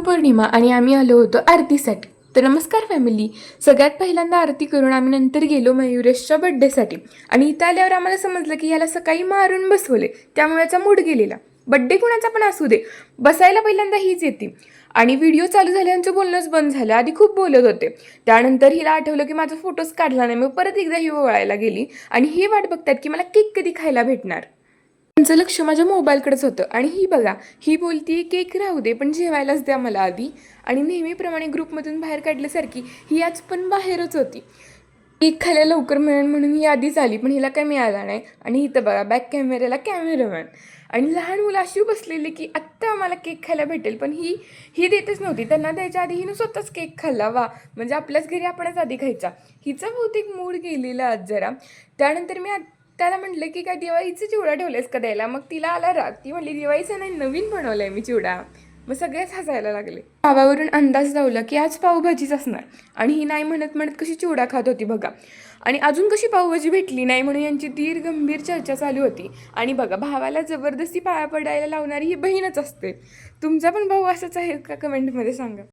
गुरुपौर्णिमा आणि आम्ही आलो होतो आरतीसाठी. तर नमस्कार फॅमिली. सगळ्यात पहिल्यांदा आरती करून आम्ही नंतर गेलो मयुरेशच्या बड्डेसाठी. आणि इथं आल्यावर आम्हाला समजलं की ह्याला सकाळी मारून बसवले, त्यामुळे याचा मूड गेलेला. बड्डे कुणाचा पण असू दे, बसायला पहिल्यांदा हीच येते. आणि व्हिडिओ चालू झाल्यानंतर बोलणंच बंद झालं. आधी खूप बोलत होते, त्यानंतर हिला आठवलं की माझा फोटोच काढला नाही. मग परत एकदा ही ओवाळायला गेली आणि ही वाट बघतात की मला केक कधी खायला भेटणार. त्यांचं लक्ष माझ्या मोबाईलकडेच होतं. आणि ही बघा, ही बोलती केक राहू दे पण जेवायलाच द्या मला आधी. आणि नेहमीप्रमाणे ग्रुपमधून बाहेर काढल्यासारखी ही आज पण बाहेरच होती. केक खायला लवकर मिळेल म्हणून ही आधीच आली, पण हिला काय मिळाला नाही. आणि इथं बघा बॅक कॅमेऱ्याला कॅमेरामॅन आणि लहान मुलं अशी बसलेली की आत्ता मला केक खायला भेटेल, पण ही ही देतच नव्हती. त्यांना द्यायच्या आधी हिनं स्वतःच केक खाल्ला. वा, म्हणजे आपल्याच घरी आपणच आधी खायचा. हिचा बहुतेक मूड गेलेला आज जरा. त्यानंतर मी त्याला म्हटलं की काय दिवाळीचं चिवडा ठेवलेस का द्यायला. मग तिला आला राग. ती म्हणली दिवाळीचा नाही, नवीन बनवलाय मी चिवडा. मग सगळेच हसायला लागले. भावावरून अंदाज लावला की आज पावभाजीच असणार. आणि ही नाही म्हणत म्हणत कशी चिवडा खात होती बघा. आणि अजून कशी पावभाजी भेटली नाही म्हणून यांची दीर्घ गंभीर चर्चा चालू होती. आणि बघा, भावाला जबरदस्ती पाया पडायला लावणारी ही बहीणच असते. तुमचा पण भाऊ असाच आहे का, कमेंटमध्ये सांगा.